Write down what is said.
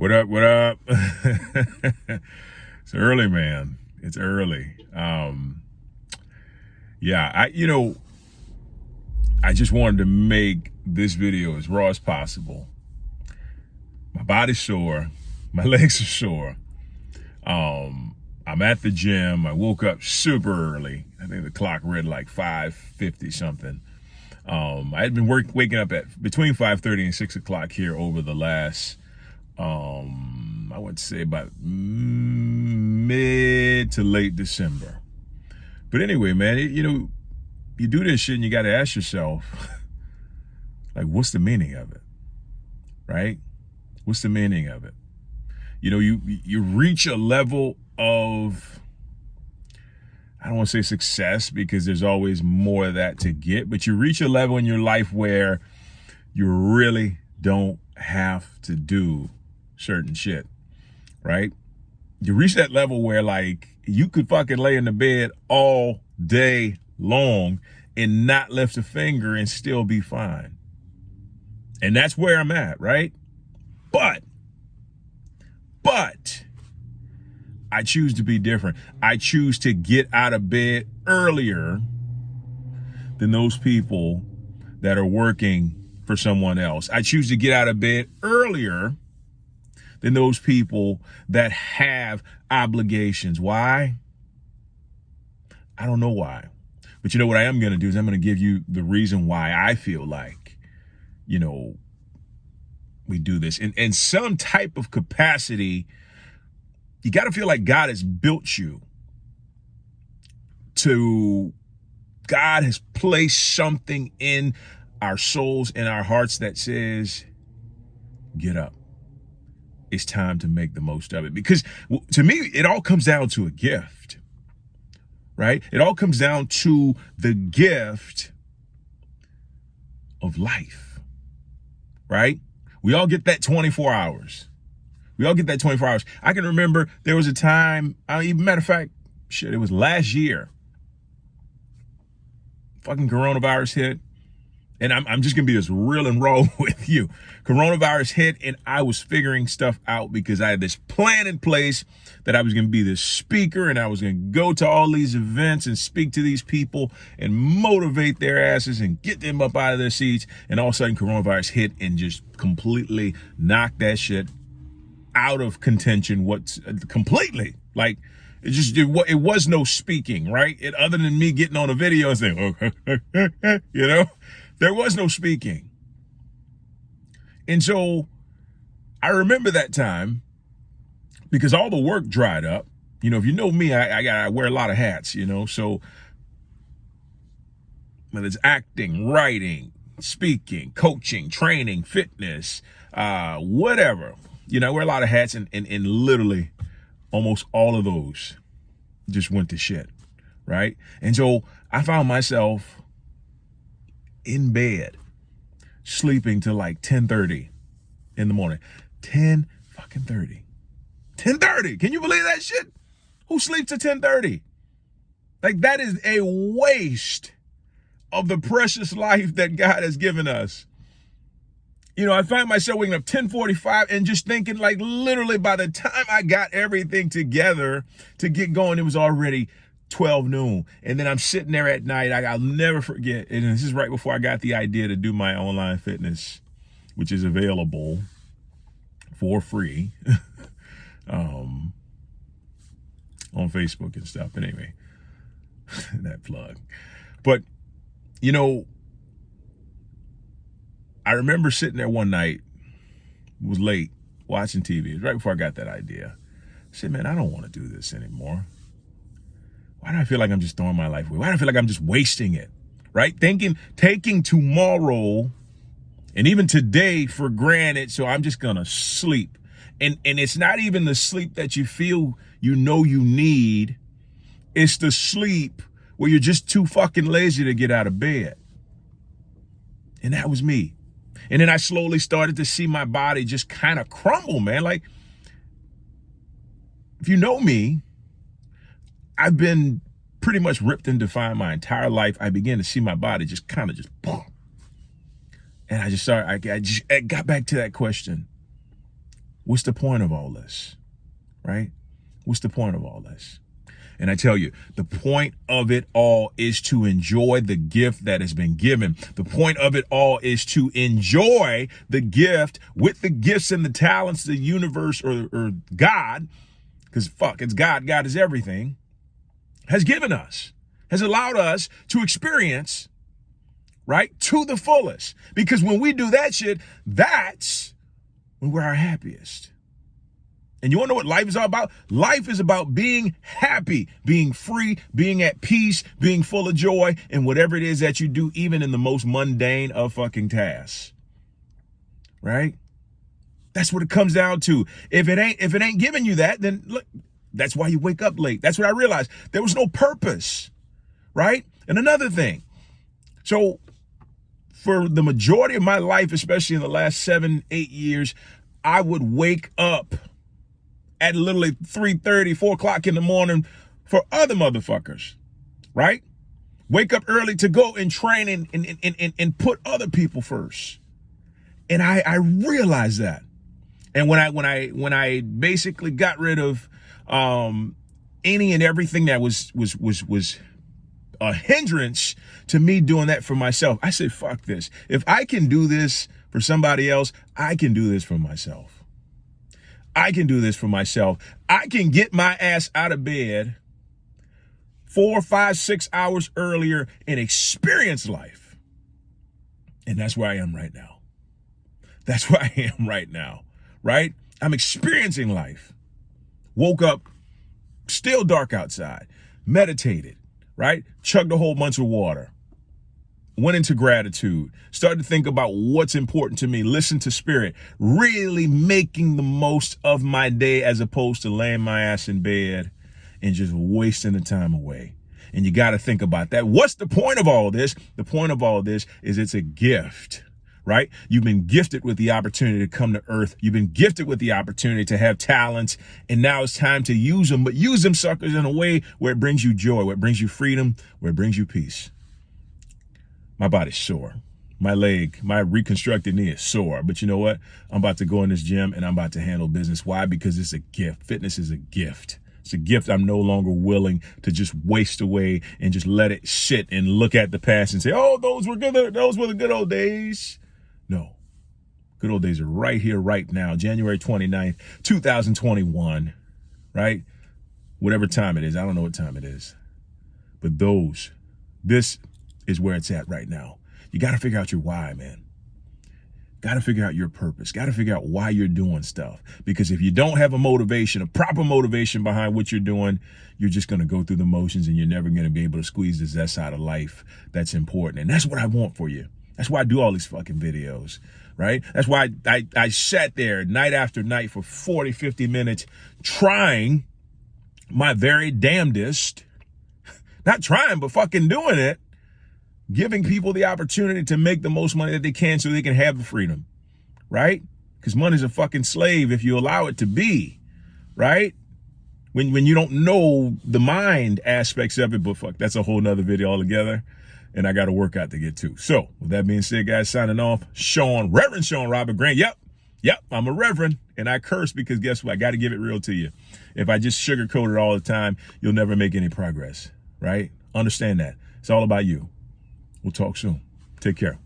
What up? What up? It's early, man. It's early. Yeah, I just wanted to make this video as raw as possible. My body's sore. My legs are sore. I'm at the gym. I woke up super early. I think the clock read like 5:50 something. I had been waking up at between 5:30 and 6 o'clock here over the last, I would say about mid to late December. But anyway, man, you do this shit and you got to ask yourself, like, what's the meaning of it, right? What's the meaning of it? You reach a level of, I don't want to say success because there's always more of that to get, but you reach a level in your life where you really don't have to do certain shit, right? You reach that level where like you could fucking lay in the bed all day long and not lift a finger and still be fine. And that's where I'm at, right? But I choose to be different. I choose to get out of bed earlier than those people that are working for someone else. I choose to get out of bed earlier than those people that have obligations. Why? I don't know why. But you know what I am going to do is I'm going to give you the reason why I feel like, we do this. In some type of capacity, you got to feel like God has built you God has placed something in our souls and our hearts that says, get up. It's time to make the most of it. Because to me, it all comes down to a gift, right? It all comes down to the gift of life, right? We all get that 24 hours. We all get that 24 hours. I can remember there was a time, matter of fact, it was last year. Fucking coronavirus hit. And I'm just going to be as real and raw with you. Coronavirus hit and I was figuring stuff out because I had this plan in place that I was going to be this speaker and I was going to go to all these events and speak to these people and motivate their asses and get them up out of their seats. And all of a sudden coronavirus hit and just completely knocked that shit out of contention. Completely, like, it was no speaking, right? Other than me getting on a video and saying, oh, there was no speaking. And so I remember that time because all the work dried up. If you know me, I wear a lot of hats, so whether it's acting, writing, speaking, coaching, training, fitness, whatever, I wear a lot of hats and literally almost all of those just went to shit, right? And so I found myself in bed, sleeping till like 10:30 in the morning. 10:30. 10:30. Can you believe that shit? Who sleeps at 10:30? Like, that is a waste of the precious life that God has given us. I find myself waking up 10:45 and just thinking, like, literally by the time I got everything together to get going, it was already 12 noon. And then I'm sitting there at night. I'll never forget. And this is right before I got the idea to do my online fitness, which is available for free on Facebook and stuff. But anyway, that plug. But, I remember sitting there one night, it was late, watching TV. It was right before I got that idea. I said, man, I don't want to do this anymore. Why do I feel like I'm just throwing my life away? Why do I feel like I'm just wasting it, right? Taking tomorrow and even today for granted, so I'm just going to sleep. And it's not even the sleep that you feel you need. It's the sleep where you're just too fucking lazy to get out of bed. And that was me. And then I slowly started to see my body just kind of crumble, man. Like, if you know me, I've been pretty much ripped and defined my entire life. I began to see my body just kind of boom. And I got back to that question. What's the point of all this, right? What's the point of all this? And I tell you, the point of it all is to enjoy the gift that has been given. The point of it all is to enjoy the gift with the gifts and the talents the universe or God, because fuck, it's God. God is everything, has given us, has allowed us to experience, right, to the fullest. Because when we do that shit, that's when we're our happiest. And you want to know what life is all about? Life is about being happy, being free, being at peace, being full of joy, and whatever it is that you do, even in the most mundane of fucking tasks. Right? That's what it comes down to. If it ain't giving you that, then look, that's why you wake up late. That's what I realized. There was no purpose. Right? And another thing. So for the majority of my life, especially in the last 7-8 years, I would wake up at literally 3:30, 4 o'clock in the morning for other motherfuckers, right? Wake up early to go and train and put other people first. And I realized that. And when I basically got rid of any and everything that was a hindrance to me doing that for myself, I said, fuck this. If I can do this for somebody else, I can do this for myself. I can do this for myself. I can get my ass out of bed 4, 5, 6 hours earlier and experience life. And that's where I am right now. That's where I am right now, right? I'm experiencing life. Woke up, still dark outside, meditated, right? Chugged a whole bunch of water. Went into gratitude, started to think about what's important to me, listen to spirit, really making the most of my day as opposed to laying my ass in bed and just wasting the time away. And you got to think about that. What's the point of all this? The point of all this is it's a gift, right? You've been gifted with the opportunity to come to earth. You've been gifted with the opportunity to have talents. And now it's time to use them, but use them suckers in a way where it brings you joy, where it brings you freedom, where it brings you peace. My body's sore. My leg, my reconstructed knee is sore. But you know what? I'm about to go in this gym and I'm about to handle business. Why? Because it's a gift. Fitness is a gift. It's a gift I'm no longer willing to just waste away and just let it sit and look at the past and say, oh, those were good. Those were the good old days. No. Good old days are right here, right now. January 29th, 2021, right? Whatever time it is. I don't know what time it is. But this is where it's at right now. You got to figure out your why, man. Got to figure out your purpose. Got to figure out why you're doing stuff. Because if you don't have a motivation, a proper motivation behind what you're doing, you're just going to go through the motions and you're never going to be able to squeeze the zest out of life that's important. And that's what I want for you. That's why I do all these fucking videos, right? That's why I sat there night after night for 40, 50 minutes trying my very damnedest, not trying, but fucking doing it, giving people the opportunity to make the most money that they can so they can have the freedom, right? Because money's a fucking slave if you allow it to be, right? When you don't know the mind aspects of it, but fuck, that's a whole nother video altogether. And I got a workout to get to. So with that being said, guys, signing off, Reverend Sean Robert Grant. Yep, I'm a reverend and I curse because guess what? I got to give it real to you. If I just sugarcoat it all the time, you'll never make any progress, right? Understand that. It's all about you. We'll talk soon. Take care.